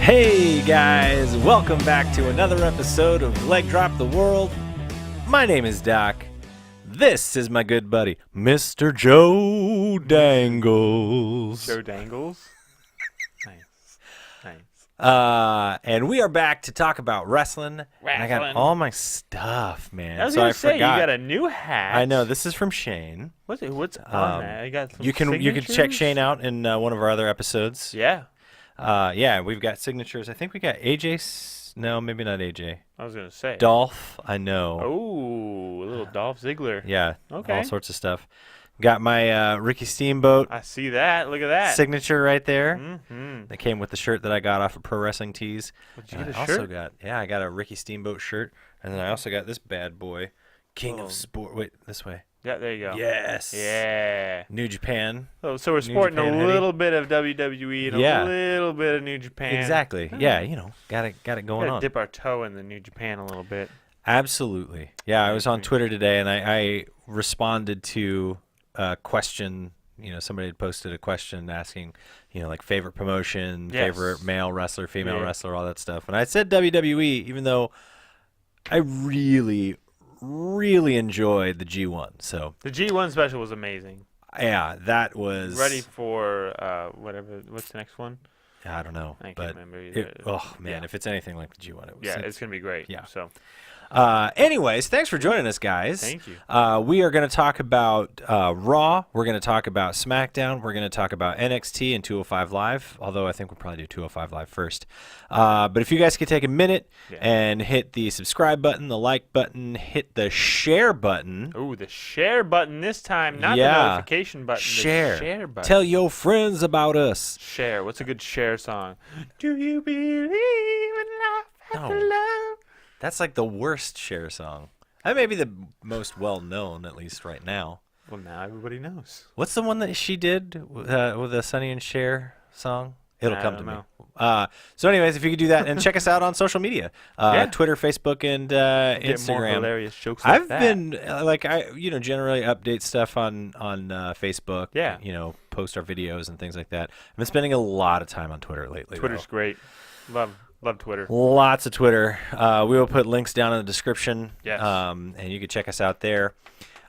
Hey guys, welcome back to another episode of Leg Drop the World. My name is Doc. This is my good buddy, Mr. Joe Dangles. Joe Dangles? Nice. And we are back to talk about wrestling. And I got all my stuff, man. I was so gonna I say, forgot. you got a new hat. I know, this is from Shane. What's on that? I got some You can check Shane out in one of our other episodes. Yeah. Yeah, we've got signatures. I think we got AJ. No, maybe not AJ. I was going to say. Dolph, I know. Oh, a little Dolph Ziggler. Yeah. Okay. All sorts of stuff. Got my Ricky Steamboat I see that. Look at that. signature right there. Mm-hmm. That came with the shirt that I got off of Pro Wrestling Tees. Did you get a I also shirt? I got a Ricky Steamboat shirt, and then I also got this bad boy, King of Sport. Wait, this way. Yeah, there you go. Yes. Yeah. New Japan. So we're sporting Japan a hoodie. little bit of WWE and Yeah. a little bit of New Japan. Exactly. Yeah, got it going Gotta on. dip our toe in the New Japan a little bit. Absolutely. Yeah, I was on Twitter today, and I responded to a question. Somebody had posted a question asking, like favorite promotion, Yes. favorite male wrestler, female Yeah. wrestler, all that stuff. And I said WWE, even though I really enjoyed the G1. So The G1 special was amazing. yeah, that was Ready for whatever. What's the next one? I don't know, I can't but remember either. oh man, Yeah. if it's anything like the G1, it was. It's gonna be great. Yeah. So Anyways, thanks for joining us, guys. Thank you. We are going to talk about Raw. We're going to talk about Smackdown. We're going to talk about NXT and 205 Live, although I think we'll probably do 205 Live first. But if you guys could take a minute and hit the subscribe button, the like button, hit the share button. Ooh, the share button this time, not the notification button. Share. The share button. Tell your friends about us. Share. What's a good share song? Do you believe in life after No. love? That's like the worst Cher song. That may be the most well-known, at least right now. Well, now everybody knows. What's the one that she did with the Sonny and Cher song? It'll I come don't to know. me. So anyways, if you could do that, and check us out on social media. Twitter, Facebook, and Get more Instagram. hilarious jokes like I've that. been generally update stuff on Facebook. Yeah. Post our videos and things like that. I've been spending a lot of time on Twitter lately. Twitter's though. great. Love Twitter. Lots of Twitter. We will put links down in the description. Yes. And you can check us out there.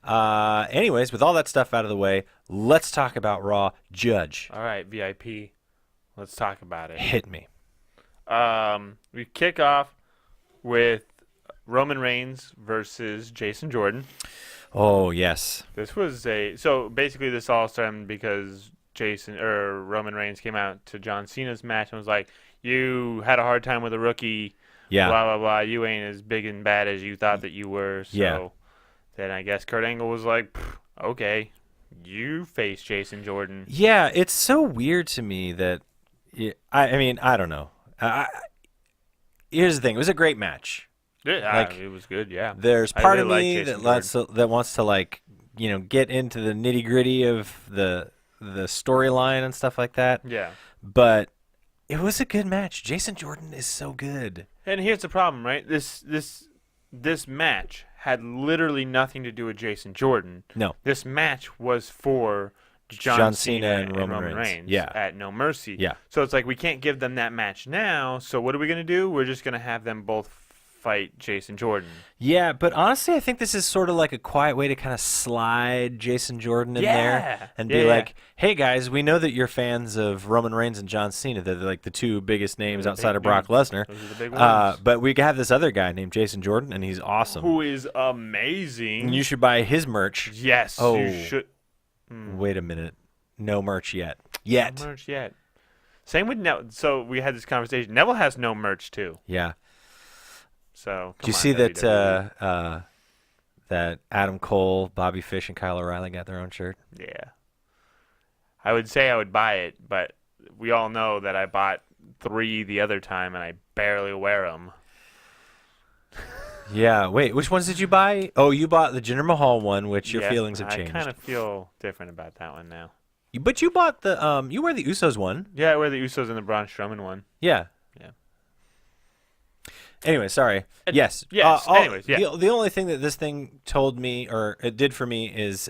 Anyways, with all that stuff out of the way, let's talk about Raw. Judge, All right, VIP. Let's talk about it. hit me. We kick off with Roman Reigns versus Jason Jordan. Oh, yes. This was so basically this all started because Roman Reigns came out to John Cena's match and was like, "You had a hard time with a rookie, Yeah. blah blah blah. You ain't as big and bad as you thought that you were." So Yeah. then I guess Kurt Angle was like, "Okay, you face Jason Jordan." Yeah, it's so weird to me that I mean, I don't know. Here's the thing. It was a great match. It was good, yeah. There's I part really of me like Jason that wants to get into the nitty-gritty of the storyline and stuff like that. Yeah. But it was a good match. Jason Jordan is so good. And here's the problem, right? This match had literally nothing to do with Jason Jordan. No. This match was for John Cena and Roman Reigns Yeah. at No Mercy. Yeah. So it's like we can't give them that match now. So what are we going to do? We're just going to have them both fight Jason Jordan. Yeah, but honestly, I think this is sort of like a quiet way to kind of slide Jason Jordan in there and be like, hey, guys, we know that you're fans of Roman Reigns and John Cena. They're like the two biggest names outside of Brock Lesnar. Those are the big ones. But we have this other guy named Jason Jordan, and he's awesome. Who is amazing. And you should buy his merch. Yes, Oh. you should. Wait a minute. No merch yet. No merch yet. Same with Neville. So we had this conversation. Neville has no merch too. Yeah. So Did you see that that Adam Cole, Bobby Fish, and Kyle O'Reilly got their own shirt? Yeah. I would say I would buy it, but we all know that I bought 3 the other time and I barely wear them. Yeah. Wait, which ones did you buy? Oh, you bought the Jinder Mahal one, which your feelings have changed. I kind of feel different about that one now. But you bought the you wear the Usos one. Yeah, I wear the Usos and the Braun Strowman one. Yeah. Yeah. Anyway, sorry. Yes. Yes. Anyways, yeah. The only thing that this thing told me, or it did for me, is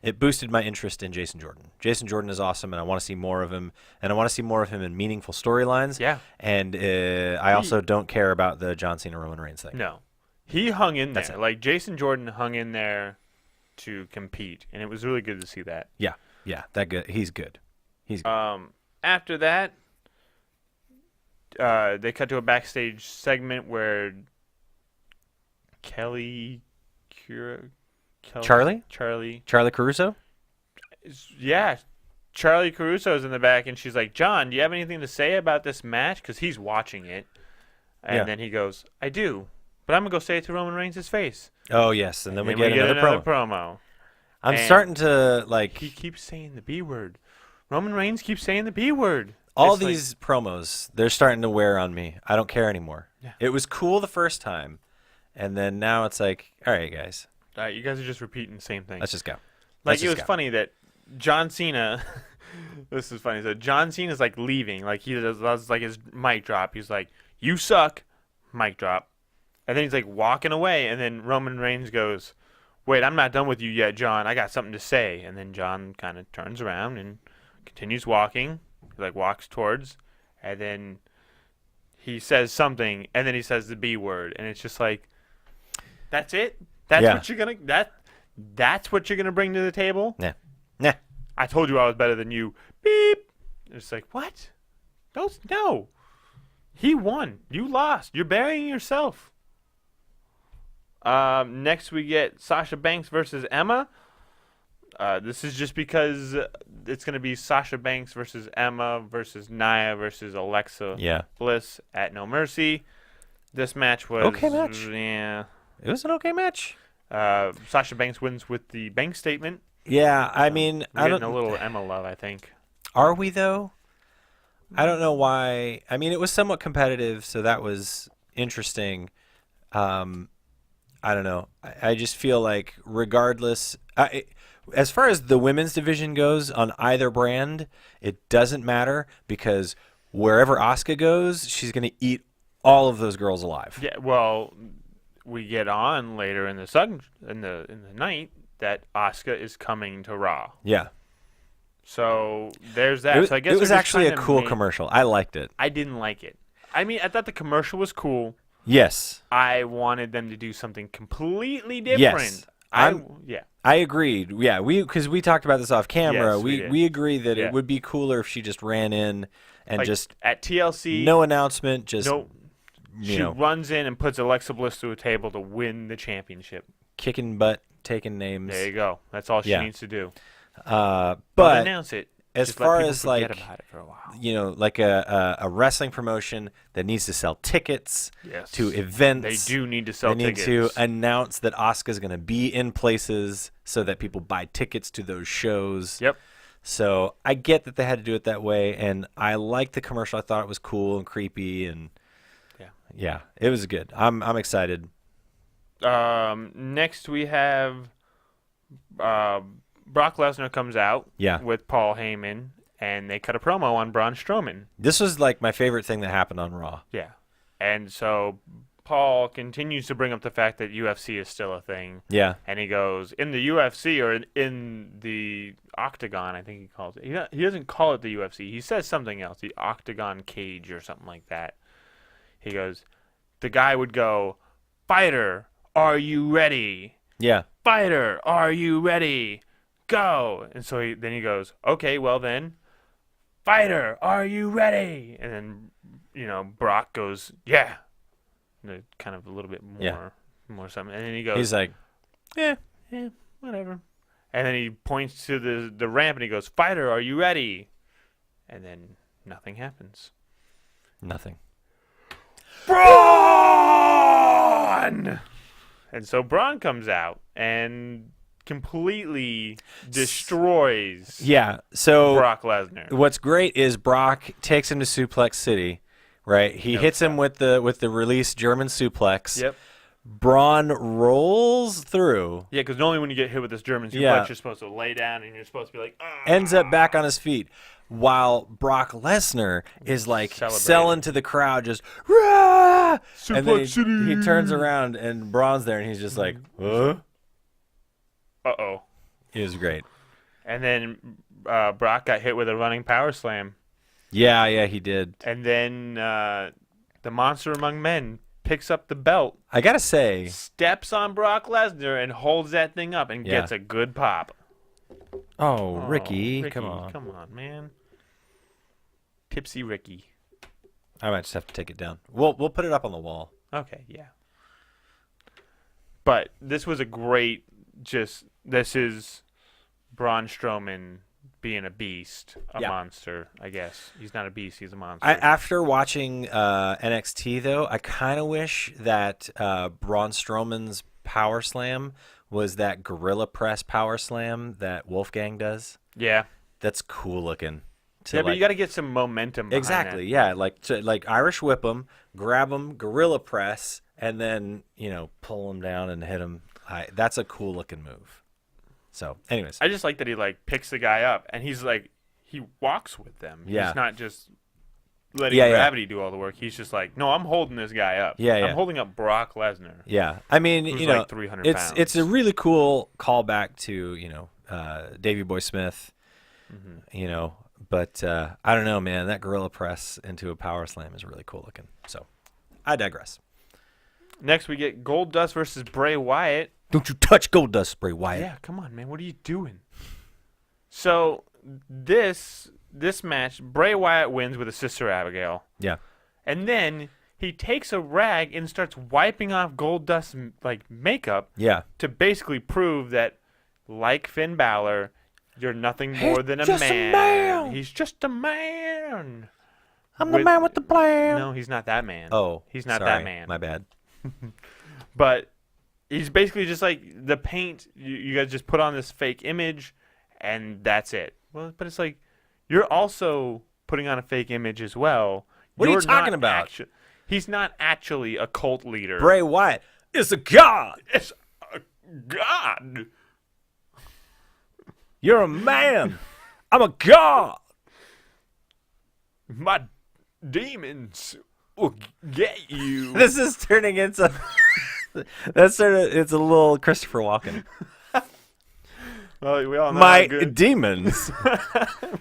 it boosted my interest in Jason Jordan. Jason Jordan is awesome, and I want to see more of him, and I want to see more of him in meaningful storylines. Yeah. And I also don't care about the John Cena Roman Reigns thing. No. He hung in That's there. it. Like, Jason Jordan hung in there to compete, and it was really good to see that. Yeah, that good. He's good. He's good. After that, they cut to a backstage segment where Charlie Caruso? Yeah, Charlie Caruso's in the back, and she's like, John, do you have anything to say about this match? Because he's watching it. And then he goes, I do, but I'm going to go say it to Roman Reigns' face. Oh, yes, and then we get another promo. I'm starting to, like... He keeps saying the B word. Roman Reigns keeps saying the B word. All these promos, they're starting to wear on me. I don't care anymore. Yeah. It was cool the first time, and then now it's like, all right, guys. All right, you guys are just repeating the same thing. Let's just go. Like, it was funny that John Cena... This is funny. So John Cena's, like, leaving. Like, he does like, his mic drop. He's like, you suck. Mic drop. And then he's, like, walking away, and then Roman Reigns goes, wait, I'm not done with you yet, John. I got something to say. And then John kind of turns around and continues walking. He, like, walks towards, and then he says something, and then he says the B word. And it's just like, that's it? That's what you're going to... That's what you're going to bring to the table? Nah. I told you I was better than you. Beep. It's like, what? No. He won. You lost. You're burying yourself. Next we get Sasha Banks versus Emma. This is just because it's going to be Sasha Banks versus Emma versus Nia versus Alexa Bliss at No Mercy. This match was... Okay match. Yeah. It was an okay match. Sasha Banks wins with the bank statement. Yeah, I mean... We're getting a little Emma love, I think. Are we, though? I don't know why. I mean, it was somewhat competitive, so that was interesting. I don't know. I just feel like regardless... as far as the women's division goes on either brand, it doesn't matter because wherever Asuka goes, she's going to eat all of those girls alive. Yeah, well, we get on later in the night that Asuka is coming to Raw. Yeah. So there's that. So I guess it was actually a cool commercial. I liked it. I didn't like it. I mean, I thought the commercial was cool. Yes. I wanted them to do something completely different. Yes. I agreed. Yeah, because we talked about this off camera. Yes, we agreed that it would be cooler if she just ran in and like just at TLC. No announcement. Just she runs in and puts Alexa Bliss through a table to win the championship. Kicking butt, taking names. There you go. That's all she needs to do. But announce it. As far as like about it for a while. Like a wrestling promotion that needs to sell tickets to events. They do need to sell tickets. They need to announce that Asuka's going to be in places so that people buy tickets to those shows. Yep. So I get that they had to do it that way, and I liked the commercial. I thought it was cool and creepy, and yeah, it was good. I'm excited. Next we have Brock Lesnar comes out with Paul Heyman, and they cut a promo on Braun Strowman. This was like my favorite thing that happened on Raw. Yeah. And so Paul continues to bring up the fact that UFC is still a thing. Yeah. And he goes, in the UFC or in the Octagon, I think he calls it. He doesn't call it the UFC. He says something else, the Octagon cage or something like that. He goes, the guy would go, fighter, are you ready? Yeah. Fighter, are you ready? Go. And so then he goes, okay, well then, fighter, are you ready? And then, Brock goes, yeah. Kind of a little bit more something. And then he goes, he's like, yeah, whatever. And then he points to the ramp and he goes, fighter, are you ready? And then nothing happens. Nothing. Braun! And so Braun comes out and completely destroys so Brock Lesnar. What's great is Brock takes him to Suplex City, right? He hits him with the released German suplex. Yep. Braun rolls through. Yeah, because normally when you get hit with this German suplex, you're supposed to lay down and you're supposed to be like, ends up back on his feet. While Brock Lesnar is like selling to the crowd, just rah! And then he turns around and Braun's there and he's just like, huh? Uh-oh. He was great. And then Brock got hit with a running power slam. Yeah, he did. And then the Monster Among Men picks up the belt. I gotta say, steps on Brock Lesnar and holds that thing up and gets a good pop. Oh, Ricky, come on. Come on, man. Tipsy Ricky. I might just have to take it down. We'll put it up on the wall. Okay, yeah. But this was a great this is Braun Strowman being a beast, a monster, I guess. He's not a beast, he's a monster. After watching NXT, though, I kind of wish that Braun Strowman's power slam was that gorilla press power slam that Wolfgang does. Yeah. That's cool looking. Yeah, but you got to get some momentum behind exactly, that. yeah. Like Irish whip him, grab him, gorilla press, and then, pull him down and hit him. That's a cool looking move. So, anyways. I just like that he, picks the guy up, and he's he walks with them. Yeah. He's not just letting gravity do all the work. He's just no, I'm holding this guy up. Yeah, I'm holding up Brock Lesnar. Yeah. I mean, who's 300 pounds. It's a really cool callback to, Davey Boy Smith, but I don't know, man. That gorilla press into a power slam is really cool looking. So, I digress. Next, we get Goldust versus Bray Wyatt. Don't you touch Goldust, Bray Wyatt. Yeah, come on, man. What are you doing? So, this match, Bray Wyatt wins with his sister Abigail. Yeah. And then he takes a rag and starts wiping off Goldust's makeup. Yeah. To basically prove that, like Finn Balor, you're nothing more than a man. He's just a man. I'm the man with the plan. No, he's not that man. Oh, he's not sorry, that man. My bad. But he's basically just the paint. You guys just put on this fake image, and that's it. Well, but it's you're also putting on a fake image as well. What are you talking about? He's not actually a cult leader. Bray Wyatt is a god. It's a god. You're a man. I'm a god. My demons will get you. This is turning into it's a little Christopher Walken. Well, we all know my demons.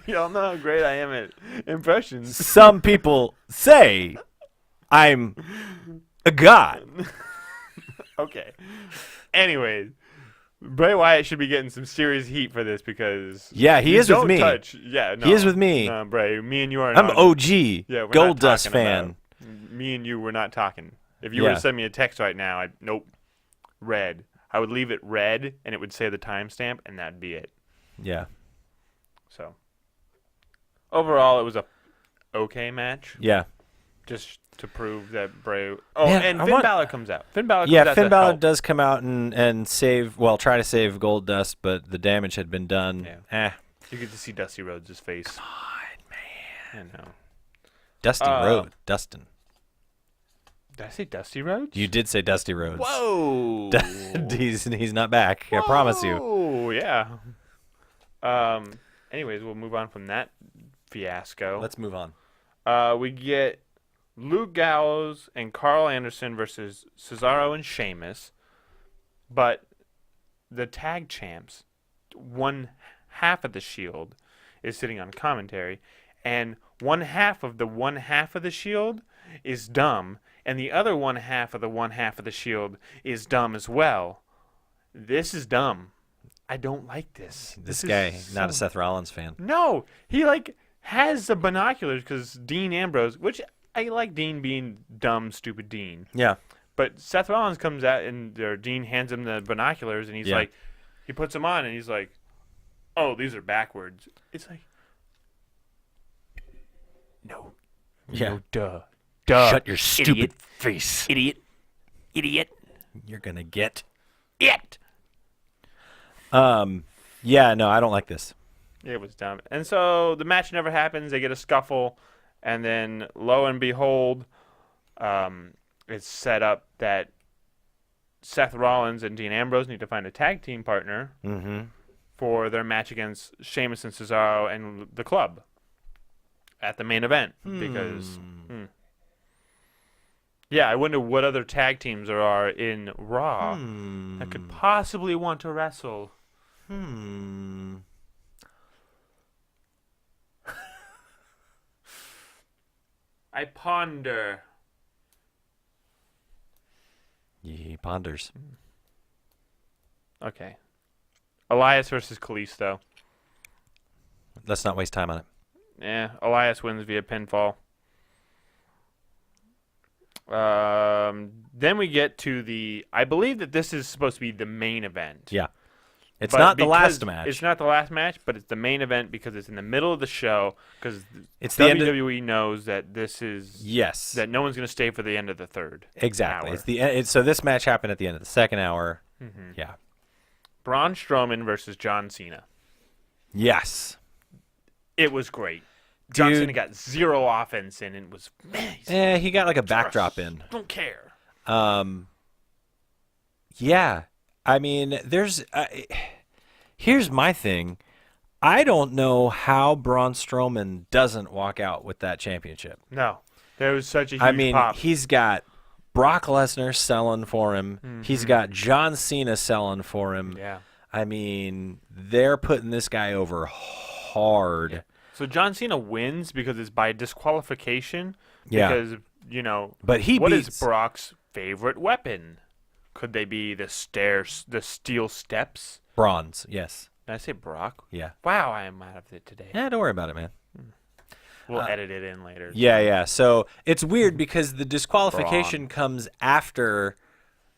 We all know how great I am at impressions. Some people say I'm a god. Okay. Anyways, Bray Wyatt should be getting some serious heat for this because he is with me. Yeah, no, he is with me. No, Bray, me and you are. I'm OG. Yeah, Goldust fan. Me and you were not talking. If you were to send me a text right now, nope, red. I would leave it red, and it would say the timestamp, and that'd be it. Yeah. So, overall, it was a okay match. Yeah. Just to prove that Bray. Oh, Man, and Finn Balor comes out. Finn Balor does come out and try to save Goldust, but the damage had been done. Yeah. You get to see Dusty Rhodes' face. Come on, man. I know. Dusty Rhodes. Dustin. Did I say Dusty Rhodes? You did say Dusty Rhodes. Whoa. He's not back. I promise you. Oh, yeah. Anyways, we'll move on from that fiasco. Let's move on. We get Luke Gallows and Carl Anderson versus Cesaro and Sheamus. But the tag champs, one half of the Shield, is sitting on commentary. And one half of the Shield is dumb. And the other one half of the Shield is dumb as well. This is dumb. I don't like this. This guy, not a Seth Rollins fan. No, he has the binoculars because Dean Ambrose, which I like Dean being dumb, stupid Dean. Yeah. But Seth Rollins comes out and Dean hands him the binoculars and he's he puts them on and he's like, oh, these are backwards. It's no. Yeah. No, duh. Duh. Shut your stupid face. Idiot. You're going to get it. Yeah, no, I don't like this. It was dumb. And so the match never happens. They get a scuffle. And then, lo and behold, it's set up that Seth Rollins and Dean Ambrose need to find a tag team partner for their match against Sheamus and Cesaro and the Club at the main event. Because, yeah, I wonder what other tag teams there are in Raw that could possibly want to wrestle I ponder. He ponders. Okay. Elias versus Kalisto. Let's not waste time on it. Yeah, Elias wins via pinfall. Then we get to the. I believe that this is supposed to be the main event. Yeah. It's But not the because last match. It's not the last match, but it's the main event because it's in the middle of the show. Because It's the end of- WWE knows that this is Yes. that no one's going to stay for the end of the third. Exactly. hour. So this match happened at the end of the second hour. Mm-hmm. Yeah. Braun Strowman versus John Cena. Yes. It was great. John Dude. Cena got 0 offense in and was He got like a backdrop in. Don't care. Yeah. I mean, here's my thing. I don't know how Braun Strowman doesn't walk out with that championship. No, there was such a huge I mean, pop. he's got Brock Lesnar selling for him. He's got John Cena selling for him. Yeah. I mean, they're putting this guy over hard. Yeah. So John Cena wins because it's by disqualification. Yeah. Because, But he what beats is Brock's favorite weapon? Could they be the steel steps? Bronze. Yes. Did I say Brock? Yeah. Wow, I am out of it today. Yeah, don't worry about it, man. We'll edit it in later. Yeah. So it's weird because the disqualification comes after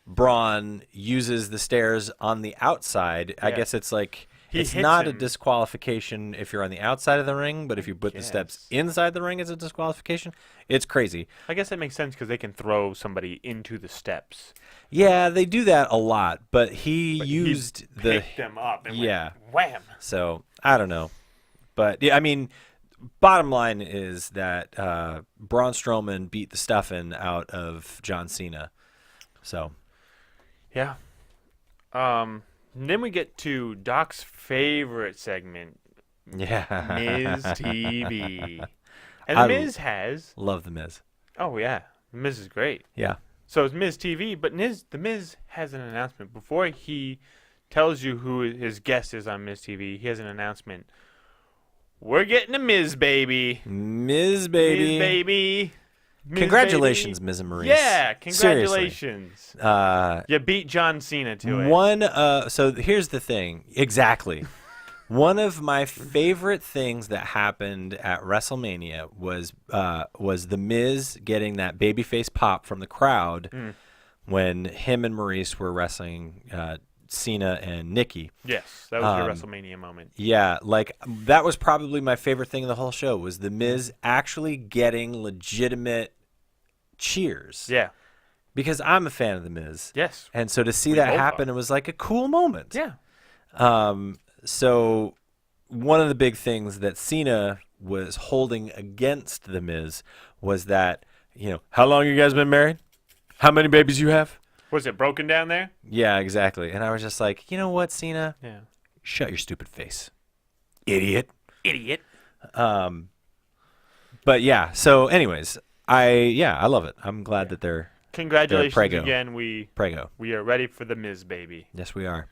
Braun uses the stairs on the outside. I Yeah. guess it's like He it's hits not a him. disqualification if you're on the outside of the ring, but if you put the steps inside the ring, it's a disqualification. It's crazy. I guess that makes sense because they can throw somebody into the steps. Yeah, they do that a lot, but he But used he the picked them up and yeah. went wham. So I don't know, but yeah, I mean, bottom line is that Braun Strowman beat the stuffing out of John Cena. So Yeah. Then we get to Doc's favorite segment, yeah, Miz TV. And I Miz has. love the Miz. Oh, yeah. Miz is great. Yeah, So it's Miz TV, but the Miz has an announcement. Before he tells you who his guest is on Miz TV, he has an announcement. We're getting a Miz baby. Miz baby. Miz baby. Miz Congratulations, baby. Miz and Maurice. Yeah, Seriously. congratulations. You beat John Cena to it. So here's the thing. Exactly. One of my favorite things that happened at WrestleMania was the Miz getting that babyface pop from the crowd when him and Maurice were wrestling Cena and Nikki. Yes, that was your WrestleMania moment. Yeah, like that was probably my favorite thing of the whole show was the Miz actually getting legitimate cheers. Yeah. Because I'm a fan of the Miz. Yes. And so to see We that both happen, are. it was like a cool moment. Yeah. So one of the big things that Cena was holding against the Miz was that, how long you guys been married? How many babies you have? Was it broken down there? Yeah, exactly. And I was just like, you know what, Cena? Yeah. Shut your stupid face. Idiot. Idiot. But yeah, so anyways, I love it. I'm glad that they're Congratulations prego. again. We prego. are ready for the Miz baby. Yes, we are.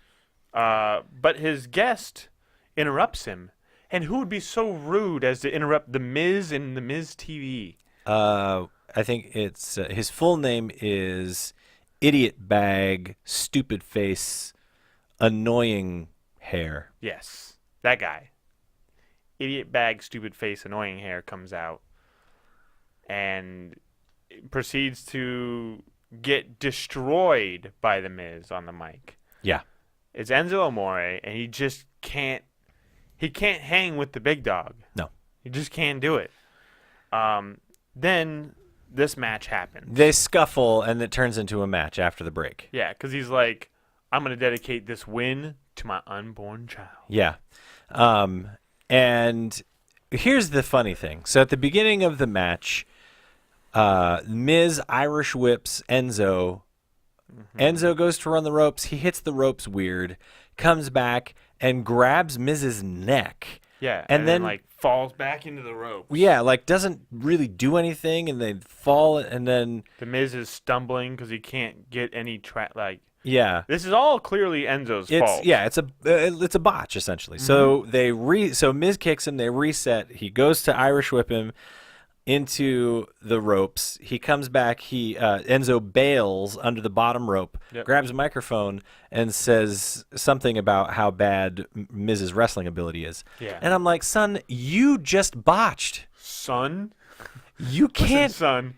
But his guest interrupts him. And who would be so rude as to interrupt the Miz and the Miz TV? I think it's his full name is Idiot Bag, Stupid Face, Annoying Hair. Yes, that guy. Idiot bag, stupid face, annoying hair comes out and proceeds to get destroyed by the Miz on the mic. Yeah. It's Enzo Amore, and he just can't. He can't hang with the big dog. No. He just can't do it. Then this match happens. They scuffle, and it turns into a match after the break. Yeah, because he's like, I'm going to dedicate this win to my unborn child. Yeah. And here's the funny thing. So at the beginning of the match, Miz Irish whips Enzo. Enzo goes to run the ropes. He hits the ropes weird, comes back, and grabs Miz's neck. Yeah, And then then like falls back into the ropes. Yeah, like doesn't really do anything, and they fall, and then The Miz is stumbling because he can't get any Yeah. This is all clearly Enzo's fault. Yeah, it's a botch essentially. So so Miz kicks him, they reset. He goes to Irish whip him into the ropes. He comes back. Enzo bails under the bottom rope, grabs a microphone, and says something about how bad Miz's wrestling ability is. Yeah. And I'm like, son, you just botched. Son? You can't. Listen, son.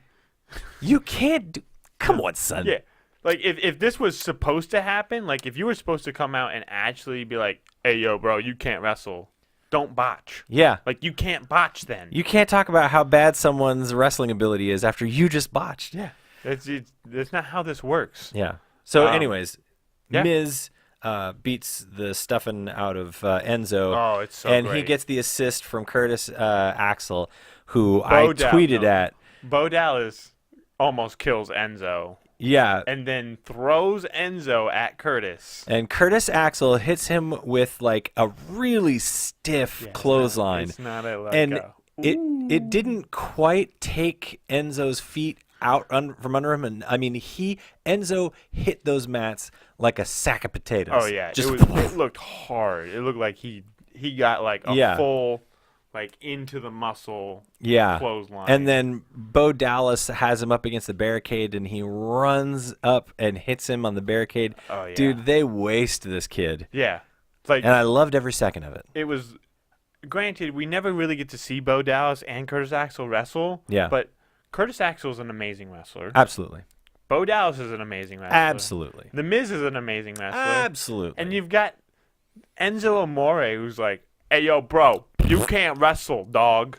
You can't. Come on, son. Yeah. Like, if this was supposed to happen, like, if you were supposed to come out and actually be like, hey, yo, bro, you can't wrestle. Don't botch. Yeah. Like, you can't botch then. You can't talk about how bad someone's wrestling ability is after you just botched. Yeah. That's not how this works. Yeah. So, anyways, yeah. Miz beats the stuffing out of Enzo. Oh, it's so and great. he gets the assist from Curtis Axel, who I tweeted at. Bo Dallas almost kills Enzo. Yeah. And then throws Enzo at Curtis. And Curtis Axel hits him with like a really stiff clothesline. It's not a let and go. It didn't quite take Enzo's feet out from under him, and I mean Enzo hit those mats like a sack of potatoes. Oh yeah, just it looked hard. It looked like he got like a full like into the muscle clothesline. And then Bo Dallas has him up against the barricade, and he runs up and hits him on the barricade. Oh yeah, dude, they waste this kid. Yeah, like, and I loved every second of it. It was, granted, we never really get to see Bo Dallas and Curtis Axel wrestle. Yeah, but Curtis Axel is an amazing wrestler. Absolutely. Bo Dallas is an amazing wrestler. Absolutely. The Miz is an amazing wrestler. Absolutely. And you've got Enzo Amore, who's like, hey, yo, bro, you can't wrestle, dog.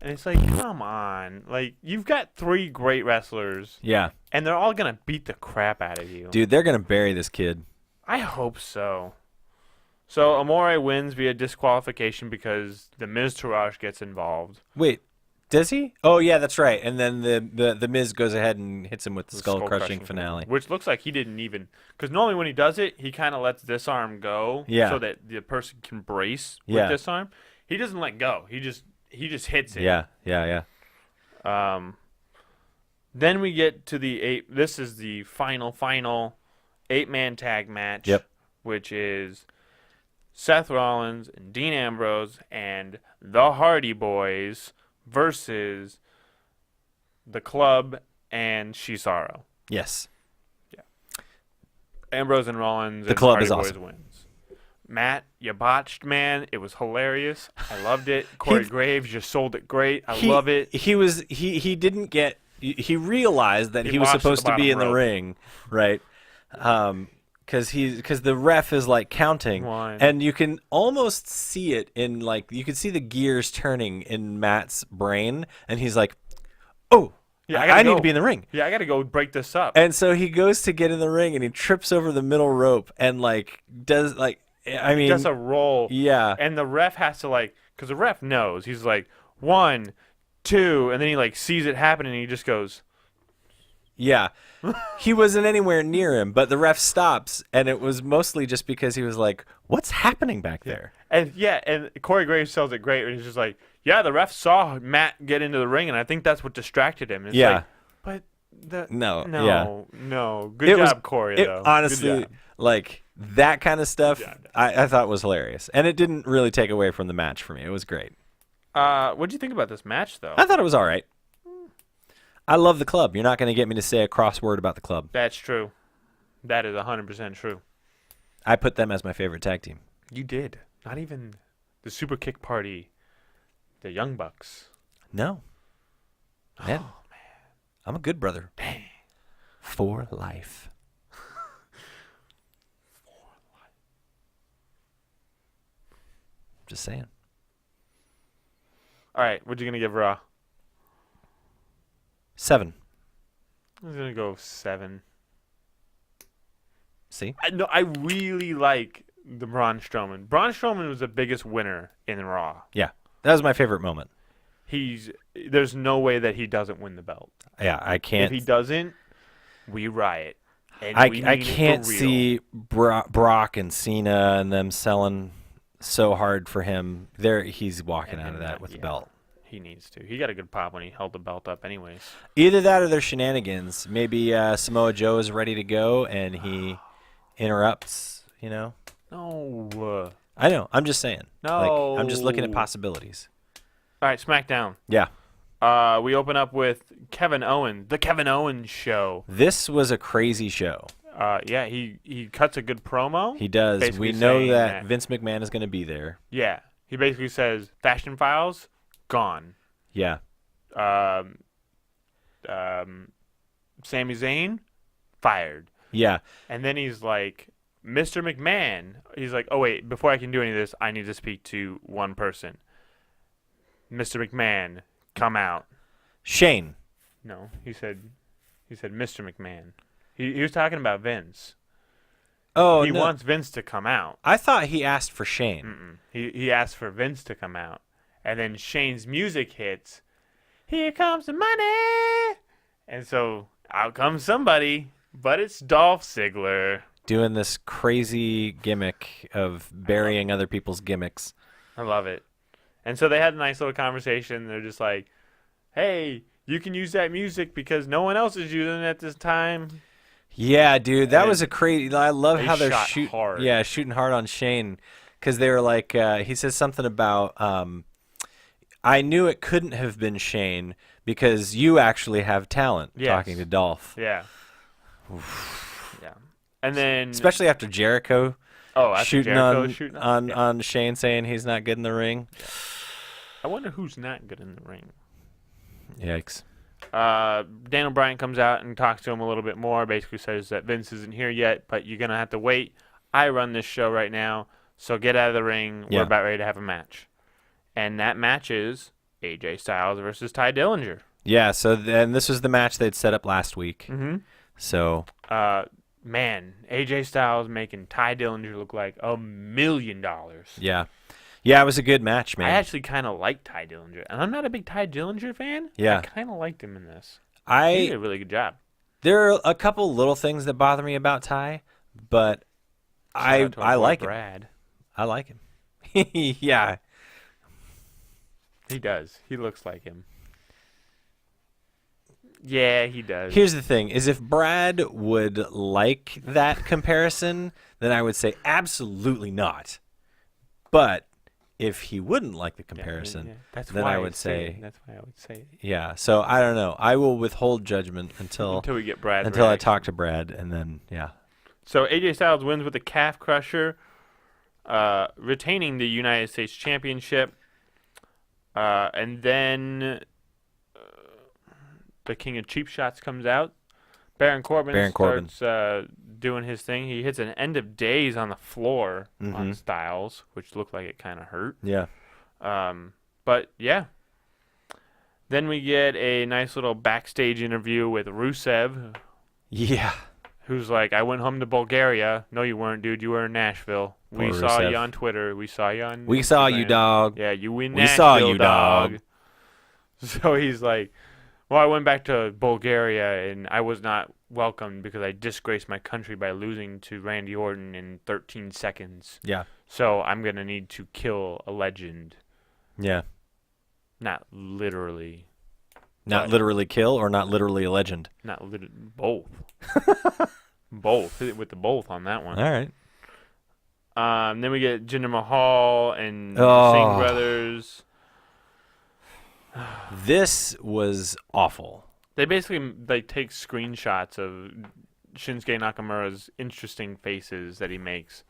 And it's like, come on. Like, you've got 3 great wrestlers. Yeah. And they're all going to beat the crap out of you. Dude, they're going to bury this kid. I hope so. So, Amore wins via disqualification because the Miz Taraj gets involved. Wait, does he? Oh, yeah, that's right. And then the Miz goes ahead and hits him with the skull-crushing finale. Which looks like he didn't even... Because normally when he does it, he kind of lets this arm go so that the person can brace with this arm. He doesn't let go. He just hits it. Yeah. Then we get to the 8... This is the final 8-man tag match. Yep. Which is Seth Rollins and Dean Ambrose and the Hardy Boys versus the Club and Cesaro. Yes. Yeah. Ambrose and Rollins. The Club Hardy is awesome. Boys wins. Matt, you botched, man. It was hilarious. I loved it. Corey Graves, you sold it great. I love it. He didn't get. He realized that he was supposed to be in the ring, right? Because the ref is like counting, and you can almost see it in like you can see the gears turning in Matt's brain, and he's like, "Oh, yeah, I need to be in the ring. Yeah, I got to go break this up." And so he goes to get in the ring, and he trips over the middle rope, and like does like he does a roll, and the ref has to because the ref knows he's like 1, 2, and then he like sees it happen, and he just goes. Yeah. He wasn't anywhere near him, but the ref stops, and it was mostly just because he was like, what's happening back there? And Corey Graves tells it great, and he's just like, yeah, the ref saw Matt get into the ring, and I think that's what distracted him. It's like, but no. Good job, Corey, though. Honestly, like, that kind of stuff I thought was hilarious, and it didn't really take away from the match for me. It was great. What'd you think about this match, though? I thought it was all right. I love the Club. You're not going to get me to say a cross word about the Club. That's true. That is 100% true. I put them as my favorite tag team. You did. Not even the Super Kick Party, the Young Bucks. No. Man. Oh, man. I'm a good brother. Dang. For life. For life. Just saying. All right. What you going to give Raw? 7. I was going to go 7. See? I really like the Braun Strowman. Braun Strowman was the biggest winner in Raw. Yeah. That was my favorite moment. There's no way that he doesn't win the belt. Yeah, I can't. If he doesn't, we riot. And I can't see Brock and Cena and them selling so hard for him. He's walking out of that with the belt. He needs to. He got a good pop when he held the belt up anyways. Either that or their shenanigans. Maybe Samoa Joe is ready to go and he interrupts, No. I know. I'm just saying. No. I'm just looking at possibilities. All right, SmackDown. Yeah. We open up with Kevin Owens, the Kevin Owens show. This was a crazy show. Yeah, he cuts a good promo. He does. Basically We know saying that Vince McMahon is going to be there. Yeah. He basically says, Fashion Files, gone. Yeah. Sami Zayn, fired. Yeah. And then he's like, Mr. McMahon. He's like, oh, wait, before I can do any of this, I need to speak to one person. Mr. McMahon, come out. Shane. No, he said Mr. McMahon. He was talking about Vince. Oh, he no. wants Vince to come out. I thought he asked for Shane. He asked for Vince to come out. And then Shane's music hits. Here comes the money. And so out comes somebody, but it's Dolph Ziggler. Doing this crazy gimmick of burying other people's gimmicks. I love it. And so they had a nice little conversation. They're just like, hey, you can use that music because no one else is using it at this time. Yeah, dude, that was a crazy. I love how they're shooting hard. Yeah, shooting hard on Shane because they were like, he says something about, I knew it couldn't have been Shane because you actually have talent. Yes. Talking to Dolph. Yeah. Yeah. And then, especially after Jericho. Shooting on on Shane, saying he's not good in the ring. Yeah. I wonder who's not good in the ring. Yikes. Daniel Bryan comes out and talks to him a little bit more. Basically says that Vince isn't here yet, but you're gonna have to wait. I run this show right now, so get out of the ring. Yeah. We're about ready to have a match, and that match is AJ Styles versus Ty Dillinger. Yeah. So then this was the match they'd set up last week. Mm-hmm. So. Man, AJ Styles making Ty Dillinger look like $1 million. Yeah. Yeah, it was a good match, man. I actually kind of like Ty Dillinger, and I'm not a big Ty Dillinger fan. Yeah. I kind of liked him in this. He did I a really good job. There are a couple little things that bother me about Ty, but I like him. Brad. I like him. Yeah. He does. He looks like him. Yeah, he does. Here's the thing, is if Brad would like that comparison, then I would say absolutely not. But if he wouldn't like the comparison, That's then why I would say that's why I would say it. Yeah. So I don't know. I will withhold judgment until we get Brad. until I talk to Brad, and then yeah. So AJ Styles wins with a calf crusher, retaining the United States Championship, and then the King of Cheap Shots comes out. Baron Corbin starts doing his thing. He hits an end of days on the floor on Styles, which looked like it kind of hurt. Yeah. But yeah. Then we get a nice little backstage interview with Rusev. Yeah. Who's like, I went home to Bulgaria. No, you weren't, dude. You were in Nashville. We saw you on Twitter. We saw you on We saw you, dog. Yeah, you in We Nashville, saw you, dog. So he's like, well, I went back to Bulgaria, and I was not welcomed because I disgraced my country by losing to Randy Orton in 13 seconds. Yeah. So I'm going to need to kill a legend. Yeah. Not literally. Not literally kill or not literally a legend? Both. Both. Hit it with the both on that one. All right. Then we get Jinder Mahal and the Singh brothers. This was awful. They basically take screenshots of Shinsuke Nakamura's interesting faces that he makes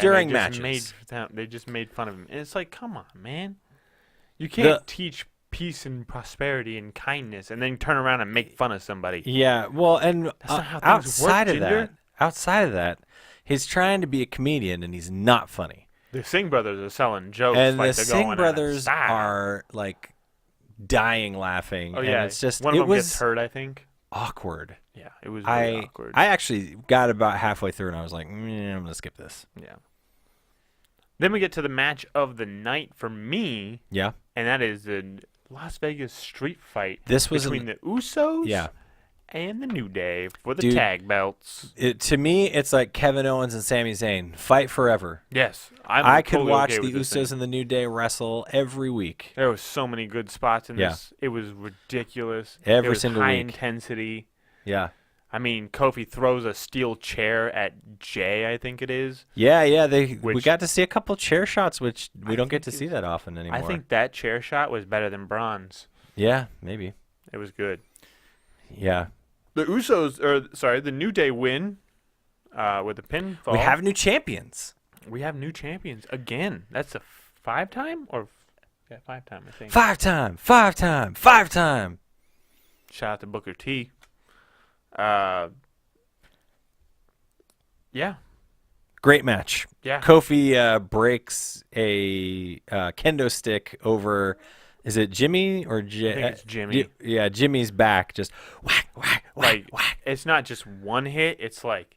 During matches. They just made fun of him. And it's like, come on, man. You can't teach peace and prosperity and kindness and then turn around and make fun of somebody. Yeah, well, and That's not how things work, outside of that, he's trying to be a comedian and he's not funny. The Singh brothers are selling jokes. And like the they're Singh going brothers out of style. are like dying laughing. Oh and yeah, it's just one of them was gets hurt, I think. awkward. Yeah, it was really awkward. I actually got about halfway through and I was like, I'm gonna skip this. Yeah. Then we get to the match of the night for me. Yeah. And that is the Las Vegas street fight This was between the Usos and the New Day for the Dude, tag belts. To me, it's like Kevin Owens and Sami Zayn fight forever. Yes, I could totally watch okay the with this Usos thing. and the New Day wrestle every week. There was so many good spots in Yeah. this. It was ridiculous. Every it was single high week. intensity. Yeah. I mean, Kofi throws a steel chair at Jay, I think it is. Yeah. We Which- got to see a couple chair shots, which we I don't get think to see that often anymore. I think that chair shot was better than Braun's. Yeah, maybe. It was good. Yeah. The New Day win with a pinfall. We have new champions. We have new champions again. That's a 5-time or 5-time, I think. 5-time, 5-time, 5-time. Shout out to Booker T. Yeah. Great match. Yeah. Kofi breaks a kendo stick over. Is it Jimmy or I think it's Jimmy. Yeah, Jimmy's back. Just whack, whack, whack, Like, whack. it's not just one hit. It's like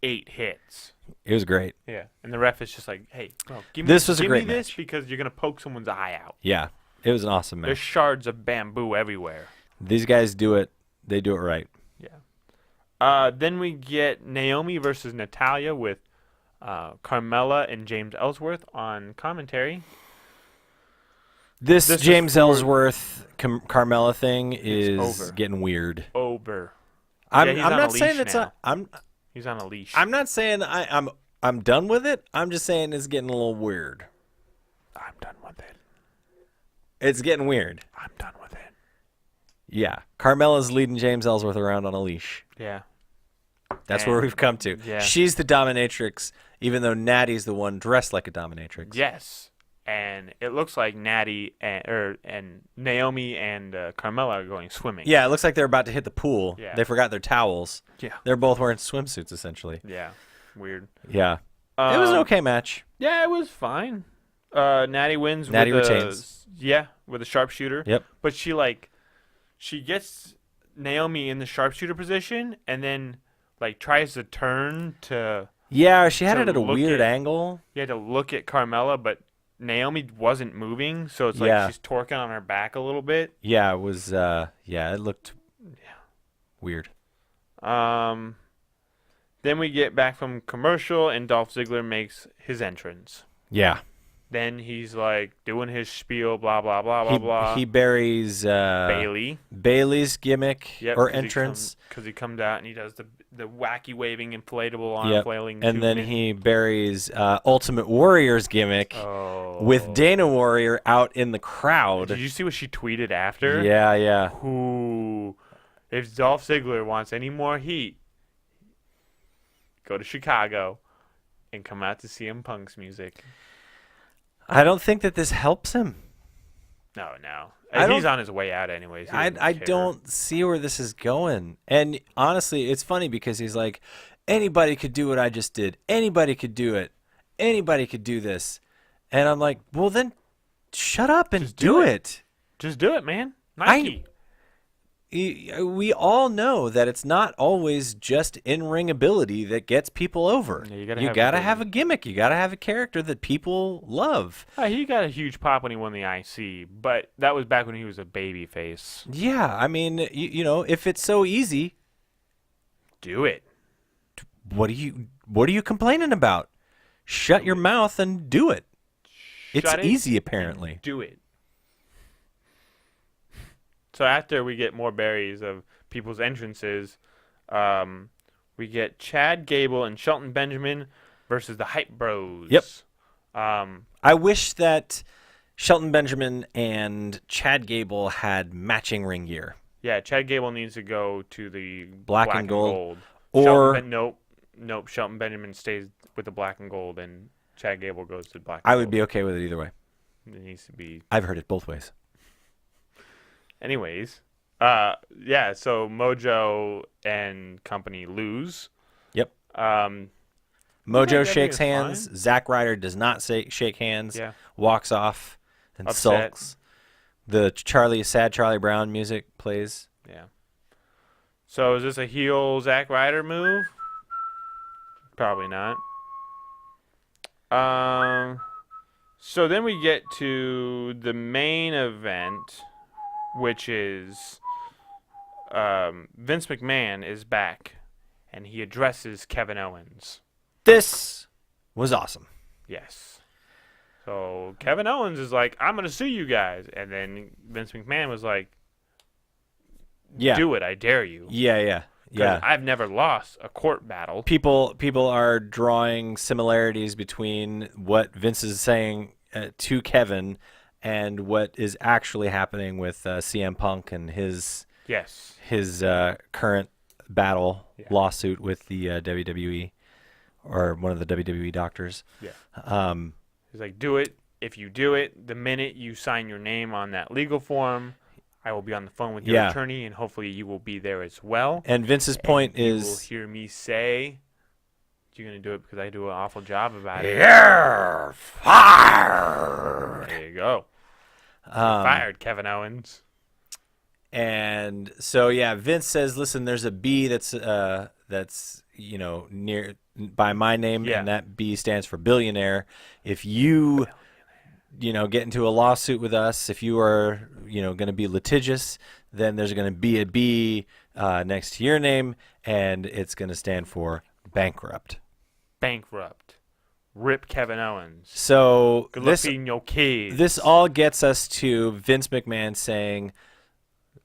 8 hits. It was great. Yeah. And the ref is just like, hey, bro, give This was a give great me this match. because you're going to poke someone's eye out. Yeah, it was an awesome There's match. shards of bamboo everywhere. These guys do it. They do it right. Yeah. Then we get Naomi versus Natalya with Carmella and James Ellsworth on commentary. This This is James for- Ellsworth Carmella thing is over. getting weird. Over. I'm Yeah, he's I'm on a not saying leash it's now. I'm He's on a leash. I'm not saying I'm done with it. I'm just saying it's getting a little weird. I'm done with it. It's getting weird. I'm done with it. Yeah, Carmella's leading James Ellsworth around on a leash. Yeah. That's where And- we've come to. yeah. She's the dominatrix, even though Natty's the one dressed like a dominatrix. Yes. And it looks like Natty and Naomi and Carmella are going swimming. Yeah, it looks like they're about to hit the pool. Yeah. They forgot their towels. Yeah. They're both wearing swimsuits, essentially. Yeah. Weird. Yeah. It was an okay match. Yeah, it was fine. Natty wins. Natty with retains. with a sharpshooter. Yep. But she gets Naomi in the sharpshooter position and then tries to turn to. Yeah, she had to it at a look weird at- angle. You had to look at Carmella, but Naomi wasn't moving, so it's like Yeah. she's torquing on her back a little bit. Yeah, it was. It looked weird. Then we get back from commercial, and Dolph Ziggler makes his entrance. Yeah. Then he's like doing his spiel, blah blah blah blah blah. He buries Bailey's gimmick Yep, or entrance. because he comes out and he does the wacky waving inflatable arm Yep. flailing. And then tube. he buries Ultimate Warrior's gimmick with Dana Warrior out in the crowd. Did you see what she tweeted after? Yeah, yeah. Who, if Dolph Ziggler wants any more heat, go to Chicago and come out to CM Punk's music. I don't think that this helps him. No. I He's don't- on his way out anyways. He I doesn't care. don't see where this is going. And honestly, it's funny because he's like, anybody could do what I just did. Anybody could do it. Anybody could do this. And I'm like, well, then shut up and Just do do it. it. Just do it, man. Nike. We all know that it's not always just in-ring ability that gets people over. Yeah, you you gotta have have a gimmick. You gotta have a character that people love. He got a huge pop when he won the IC, but that was back when he was a baby face. Yeah, I mean, you know, if it's so easy, Do it. what are you complaining about? Shut your mouth and do it. It's Shut it easy, and apparently. Do it. So after we get more berries of people's entrances, we get Chad Gable and Shelton Benjamin versus the Hype Bros. Yep. Um, I wish that Shelton Benjamin and Chad Gable had matching ring gear. yeah, Chad Gable needs to go to the Black and gold. Shelton Or nope. Shelton Benjamin stays with the black and gold, and Chad Gable goes to black. I and would gold. be okay with it either way. It needs to be. I've heard it both ways. Anyways, yeah. So Mojo and company lose. Yep. Yeah, Mojo that shakes is hands. fine. Zack Ryder does not shake hands. Yeah. Walks off and Upset. sulks. The sad Charlie Brown music plays. Yeah. So is this a heel Zack Ryder move? Probably not. So then we get to the main event, which is Vince McMahon is back, and he addresses Kevin Owens. This was awesome. Yes. So Kevin Owens is like, I'm going to sue you guys. And then Vince McMahon was like, Yeah. do it. I dare you. Yeah. 'Cause I've never lost a court battle. People are drawing similarities between what Vince is saying to Kevin and what is actually happening with CM Punk and his current battle lawsuit with the WWE or one of the WWE doctors. Yeah. He's like, do it. If you do it, the minute you sign your name on that legal form, I will be on the phone with your attorney, and hopefully you will be there as well. And Vince's point is, you will hear me say, you're going to do it because I do an awful job about it. You're fired. There you go. You're fired, Kevin Owens. And so, Vince says, listen, there's a B that's near by my name, and that B stands for billionaire. If you get into a lawsuit with us, if you are going to be litigious, then there's going to be a B next to your name, and it's going to stand for bankrupt. Rip Kevin Owens. So good luck feeding your kids. This all gets us to Vince McMahon saying,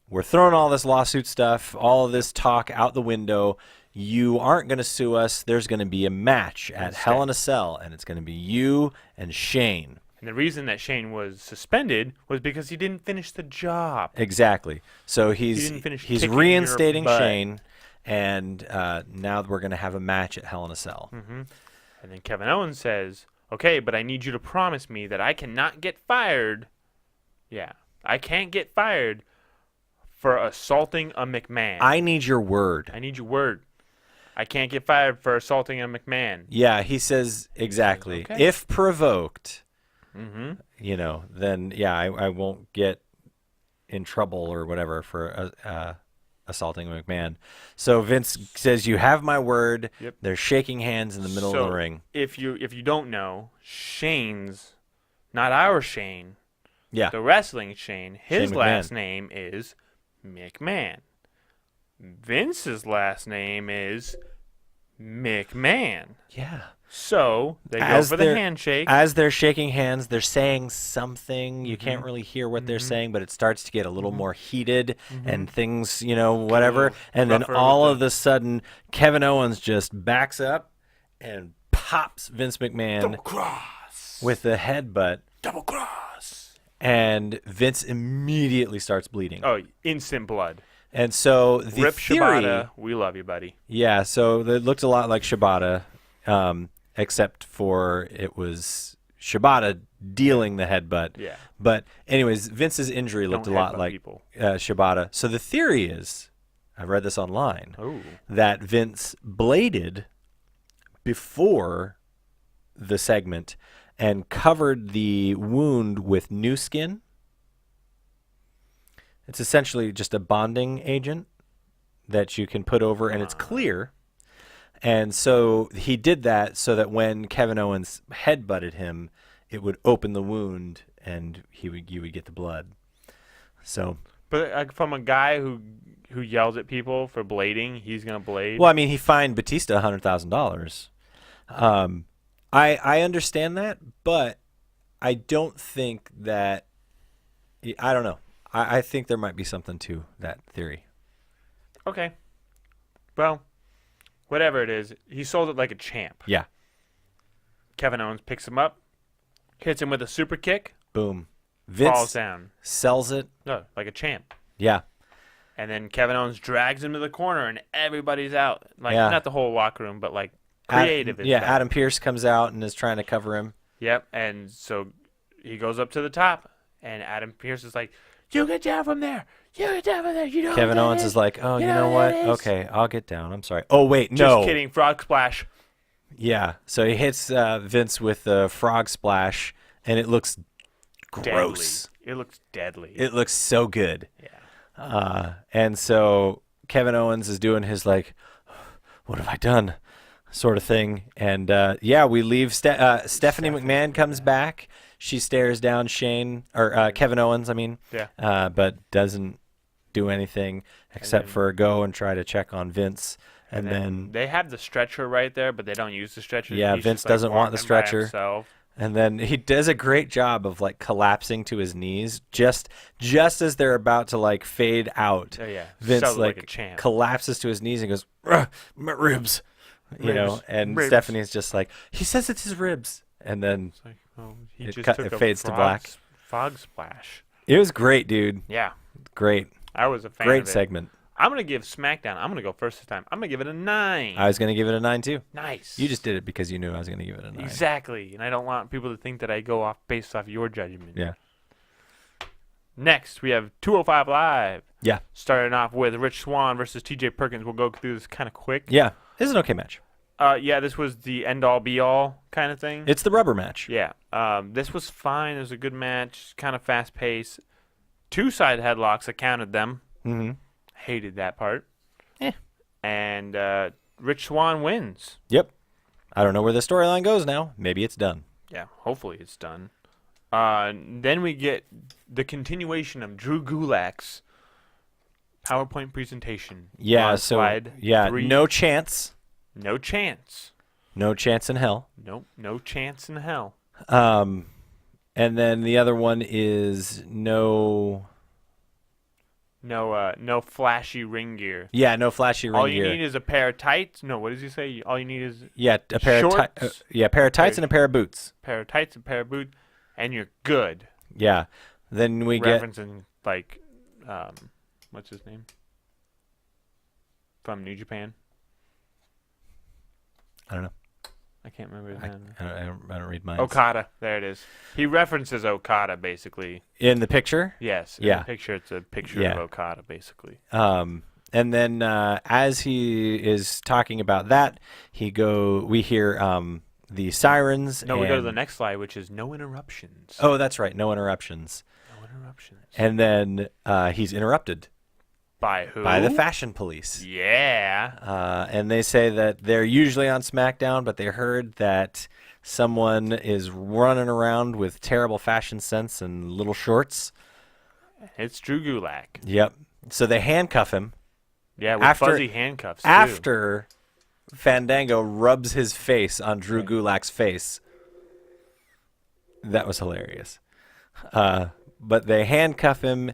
we're throwing all this lawsuit stuff, all of this talk out the window. You aren't going to sue us. There's going to be a match at Hell in a Cell, and it's going to be you and Shane. And the reason that Shane was suspended was because he didn't finish the job. Exactly. So he's reinstating Shane, and now we're going to have a match at Hell in a Cell. Mm-hmm. And then Kevin Owens says, okay, but I need you to promise me that I cannot get fired. Yeah, I can't get fired for assaulting a McMahon. I need your word. I can't get fired for assaulting a McMahon. Yeah, he says exactly. Okay. If provoked, mm-hmm. Then I won't get in trouble or whatever for assaulting a McMahon. So Vince says, "You have my word." Yep. They're shaking hands in the middle of the ring. If you don't know, Shane's not our Shane. Yeah. The wrestling Shane. His Shane last McMahon. name is McMahon. Vince's last name is McMahon. Yeah. So they go for the handshake. As they're shaking hands, they're saying something. You can't really hear what they're saying, but it starts to get a little more heated and things, whatever. And then all of a sudden, Kevin Owens just backs up and pops Vince McMahon double cross with the headbutt. Double cross. And Vince immediately starts bleeding. Oh, instant blood. And so the Rip theory, Shibata, we love you, buddy. Yeah, so it looked a lot like Shibata, except for it was Shibata dealing the headbutt. Yeah. But anyways, Vince's injury looked a lot like Shibata. So the theory is, I read this online, that Vince bladed before the segment and covered the wound with new skin. It's essentially just a bonding agent that you can put over, and it's clear. And so he did that so that when Kevin Owens headbutted him, it would open the wound, and you would get the blood. So, but from a guy who yells at people for blading, he's gonna blade. Well, I mean, he fined Batista $100,000. I understand that, but I don't think that. I don't know. I think there might be something to that theory. Okay. Well, whatever it is, he sold it like a champ. Yeah. Kevin Owens picks him up, hits him with a super kick. Boom. Vince falls down. Sells it. No, like a champ. Yeah. And then Kevin Owens drags him to the corner, and everybody's out. Like, not the whole locker room, but, like, creative. Adam Pearce comes out and is trying to cover him. Yep, and so he goes up to the top, and Adam Pearce is like, you get down from there. You get down from there. You know Kevin Owens is like, oh, you know what? Okay, I'll get down. I'm sorry. Oh, wait, no. Just kidding. Frog splash. Yeah, so he hits Vince with the frog splash, and it looks gross. Deadly. It looks deadly. It looks so good. Yeah. And so Kevin Owens is doing his, like, what have I done sort of thing. And, we leave. Stephanie McMahon comes back. She stares down Kevin Owens, I mean. Yeah. But doesn't do anything except for go and try to check on Vince. And then they have the stretcher right there, but they don't use the stretcher. Yeah, He's Vince just, doesn't want the walking by stretcher. himself. And then he does a great job of like collapsing to his knees just as they're about to like fade out. Oh, yeah. Vince So, like a champ. collapses to his knees and goes, "Ugh, my ribs," you know. And Ribs. Stephanie's just like, he says it's his ribs, and then It's like, oh, he It just cut- took it a fades to black. Fog splash. it was great, dude. Yeah, Great, I was a fan great of it. segment. I'm gonna give SmackDown. I'm gonna go first this time. I'm gonna give it a 9. I was gonna give it a 9 too. Nice. You just did it because you knew I was gonna give it a 9. Exactly, and I don't want people to think that I go off based off your judgment. Yeah. Next, we have 205 Live. Yeah. Starting off with Rich Swann versus T.J. Perkins. We'll go through this kind of quick. Yeah, it's an okay match. Yeah, this was the end-all, be-all kind of thing. It's the rubber match. Yeah. This was fine. It was a good match. Kind of fast-paced. 2 side headlocks. I counted them. Mm-hmm. Hated that part. Eh. And Rich Swann wins. Yep. I don't know where the storyline goes now. Maybe it's done. Yeah, hopefully it's done. Then we get the continuation of Drew Gulak's PowerPoint presentation. Yeah, On so slide 3. no chance. No chance. No chance in hell. Nope, no chance in hell. And then the other one is no No flashy ring gear. no flashy ring All you gear. need is a pair of tights. No, what does he say? All you need is a pair of shorts, pair of tights and a pair of boots. pair of tights, a pair of boots, and you're good. Yeah. Then we get Referencing like, what's his name? From New Japan. I don't know. I can't remember his name. I don't read mine. Okada. There it is. He references Okada basically. In the picture? Yes. In Yeah. the picture, it's a picture Yeah. of Okada basically. And then as he is talking about that, we hear the sirens. No, we go to the and- next slide, which is no interruptions. Oh, that's right. No interruptions. No interruptions. And then he's interrupted By who? by the fashion police. Yeah. And they say that they're usually on SmackDown, but they heard that someone is running around with terrible fashion sense and little shorts. It's Drew Gulak. Yep. So they handcuff him Yeah, with After- fuzzy handcuffs too. after Fandango rubs his face on Drew Gulak's face. That was hilarious. But they handcuff him.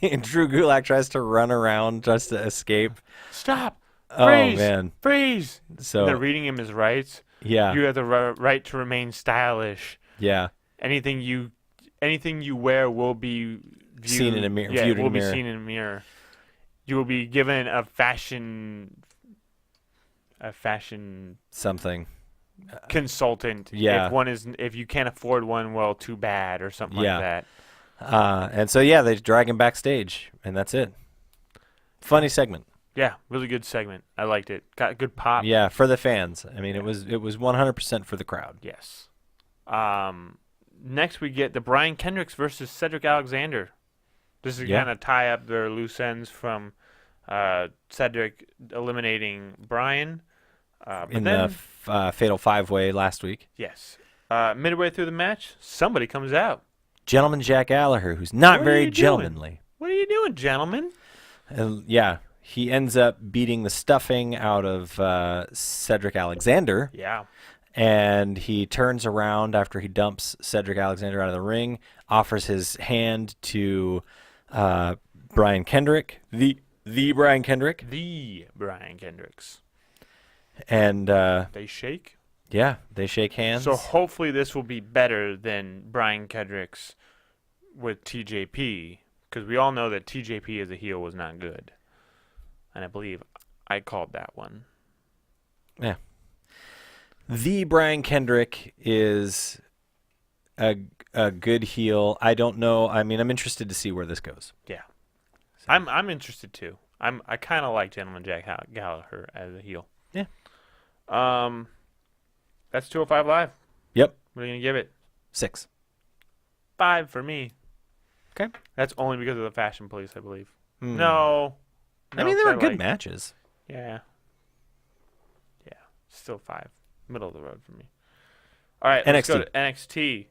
And Drew Gulak tries to run around just to escape. Stop. Oh, Freeze. man. Freeze. So, They're reading him his rights. yeah. You have the right to remain stylish. Yeah. Anything you wear will be viewed, Seen in a mirror- Yeah, viewed in a will be mirror. seen in a mirror. You will be given a fashion Something. consultant. Yeah. If you can't afford one, well, too bad, or something Yeah. like that. And so, yeah, they drag him backstage, and that's it. Funny segment. Yeah, really good segment. I liked it. Got good pop. Yeah, for the fans. I mean, it was 100% for the crowd. Yes. Next we get the Brian Kendricks versus Cedric Alexander. This is Yeah. kind of tie up their loose ends from Cedric eliminating Brian. But In then, the Fatal 5-Way last week. yes, midway through the match, somebody comes out. Gentleman Jack Gallagher, who's not What are very you doing? gentlemanly. What are you doing, gentlemen? And yeah, he ends up beating the stuffing out of Cedric Alexander. Yeah. And he turns around after he dumps Cedric Alexander out of the ring, offers his hand to Brian Kendrick, the Brian Kendrick, The Brian Kendricks. and They shake. yeah, they shake hands. So hopefully this will be better than Brian Kendricks with TJP, because we all know that TJP as a heel was not good. And I believe I called that one. Yeah. The Brian Kendrick is a good heel. I don't know. I mean, I'm interested to see where this goes. Yeah. I'm interested too. I kind of like Gentleman Jack Gallagher as a heel. Yeah. That's 205 Live. Yep. What are you going to give it? 6. 5 for me. Okay. That's only because of the Fashion Police, I believe. Hmm. No. I mean, they were good matches. Yeah. Yeah. Still 5. Middle of the road for me. All right. Let's go NXT. to NXT.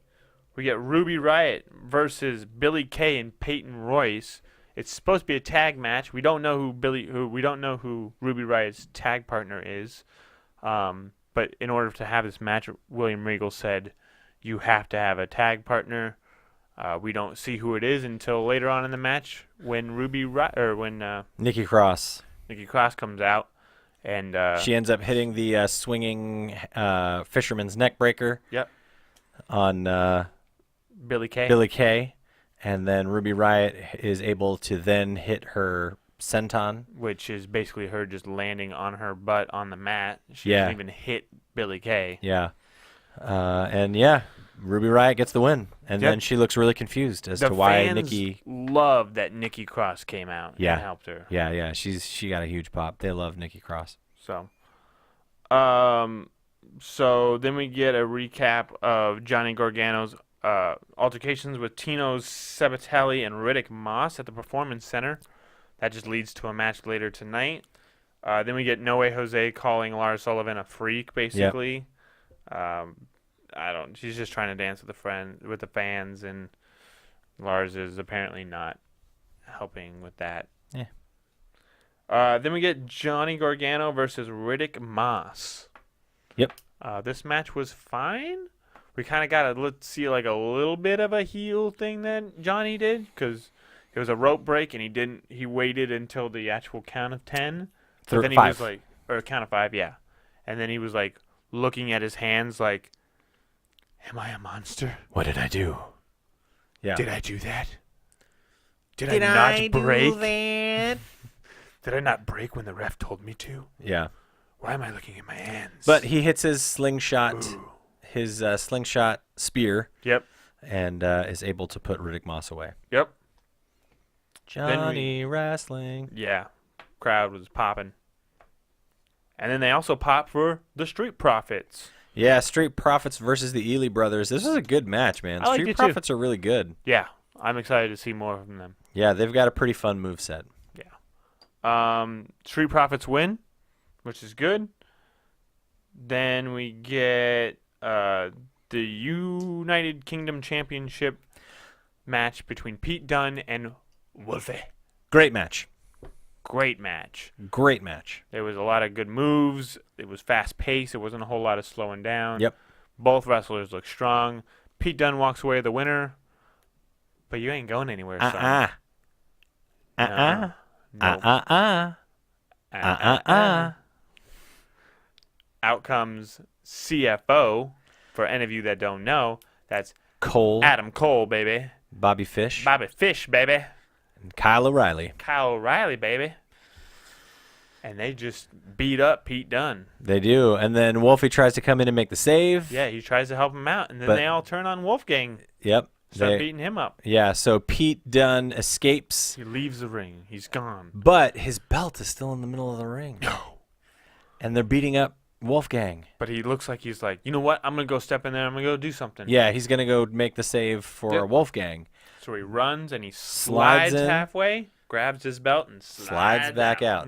We get Ruby Riott versus Billie Kay and Peyton Royce. It's supposed to be a tag match. We don't know who Ruby Riot's tag partner is. But in order to have this match, William Regal said, "You have to have a tag partner." We don't see who it is until later on in the match when Nikki Cross. Nikki Cross comes out, and She ends up hitting the swinging fisherman's neck breaker. Yep. On Billy Kay, and then Ruby Riot is able to then hit her senton, which is basically her just landing on her butt on the mat. She Yeah. doesn't even hit Billy Kay. Yeah. Ruby Riot gets the win, and Yep. then she looks really confused as The to why fans Nikki. loved that Nikki Cross came out Yeah. and helped her. Yeah, she got a huge pop. They love Nikki Cross. So then we get a recap of Johnny Gargano's altercations with Tino Sabatelli and Riddick Moss at the Performance Center. That just leads to a match later tonight. Then we get No Way Jose calling Lars Sullivan a freak, basically. She's just trying to dance with the fans, and Lars is apparently not helping with that. Yeah. Then we get Johnny Gargano versus Riddick Moss. Yep. This match was fine. We kind of got to see like a little bit of a heel thing that Johnny did, because it was a rope break and he waited until the actual count of 10. But then he was like, or count of 5, yeah. And then he was like looking at his hands like, am I a monster? What did I do? Yeah. Did I do that? Did I not break? Do that? Did I not break when the ref told me to? Yeah. Why am I looking at my hands? But he hits his slingshot, spear. Yep. And is able to put Riddick Moss away. Yep. Johnny Wrestling. Yeah. Crowd was popping. And then they also popped for the Street Profits. Yeah, Street Profits versus the Ely Brothers. This was a good match, man. I liked Street it too. Profits are really good. Yeah. I'm excited to see more from them. Yeah, they've got a pretty fun moveset. Street Profits win, which is good. Then we get the United Kingdom Championship match between Pete Dunne and Wolfie. Great match. Great match. Great match. There was a lot of good moves. It was fast-paced. There wasn't a whole lot of slowing down. Yep. Both wrestlers look strong. Pete Dunne walks away the winner. But you ain't going anywhere, son. No. Out comes CFO. For any of you that don't know, that's Cole. Adam Cole, baby. Bobby Fish. Bobby Fish, baby. And Kyle O'Reilly. Kyle O'Reilly, baby. And they just beat up Pete Dunne. They do. And then Wolfie tries to come in and make the save. Yeah, he tries to help him out. And then But- they all turn on Wolfgang. Yep. Start beating him up. Yeah, so Pete Dunne escapes, He leaves the ring. He's gone. but his belt is still in the middle of the ring. No. And they're beating up Wolfgang. But he looks like he's like, you know what? I'm going to go step in there. I'm going to go do something. Yeah, he's going to go make the save for Yep. Wolfgang. So he runs and he Slides slides in. halfway, grabs his belt, and Slides back out.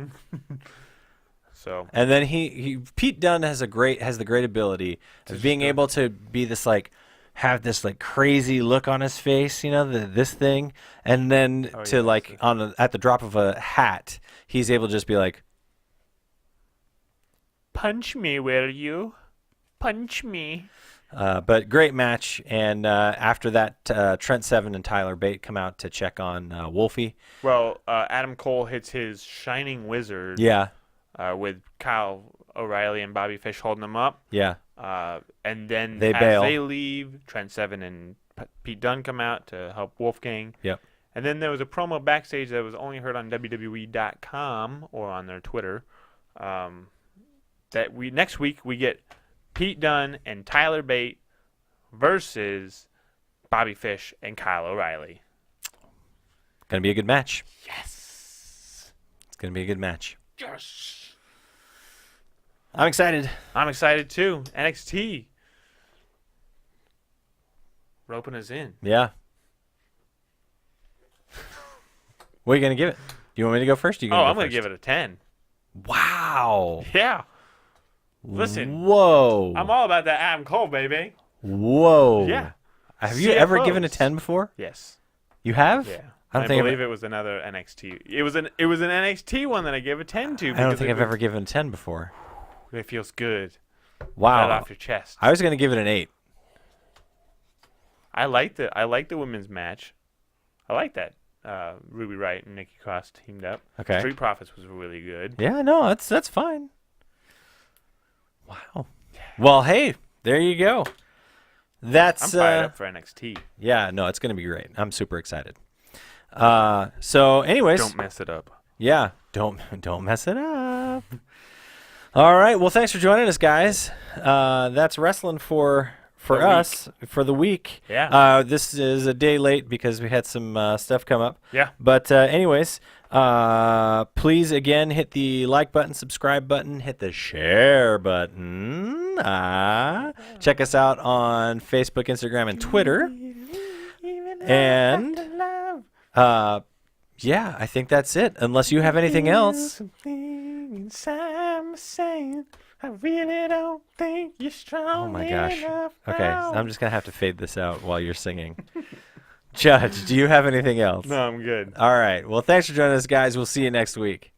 So And then Pete Dunne has the great ability of being able to be this have this crazy look on his face, this thing, and then at the drop of a hat, he's able to just be like, punch me, will you? Punch me. but great match, and after that, Trent Seven and Tyler Bate come out to check on Wolfie. Well, Adam Cole hits his Shining Wizard. Yeah, with Kyle O'Reilly and Bobby Fish holding them up. yeah, And then They as bail. they leave, Trent Seven and Pete Dunne come out to help Wolfgang. yep. And then there was a promo backstage that was only heard on WWE.com or on their Twitter. Next week we get Pete Dunne and Tyler Bate versus Bobby Fish and Kyle O'Reilly. Gonna be a good match. Yes. It's gonna be a good match. Yes. I'm excited. I'm excited too. NXT. Roping us in. Yeah. What are you gonna give it? Do you want me to go first? Or you I'm going to give it a 10. Wow. Yeah. Listen. Whoa. I'm all about that Adam Cole, baby. Whoa. Yeah. Have you ever CFOs. given a 10 before? Yes. You have? Yeah. I don't I think believe it was another NXT. It was an NXT one that I gave a 10 to. I don't think I've ever given 10 before. It feels good. Wow. Right off your chest. I was going to give it an 8. I liked it. I liked the women's match. I like that. Ruby Riott and Nikki Cross teamed up. Okay. Street Profits was really good. Yeah, no, that's fine. Wow. Well, hey, there you go. That's I'm fired up for NXT. Yeah, no, it's going to be great. I'm super excited. So anyways, Don't mess it up. Yeah, don't mess it up. All right, well, thanks for joining us, guys. That's wrestling for us for the week. Yeah. This is a day late because we had some stuff come up. Yeah. But anyways, please again hit the like button, subscribe button, hit the share button. Check us out on Facebook, Instagram, and Twitter. And yeah, I think that's it. Unless you have anything else. I really don't think you're strong. Oh my gosh. enough Okay, now. I'm just gonna have to fade this out while you're singing. Judge, do you have anything else? No, I'm good. All right. Well, thanks for joining us, guys. We'll see you next week.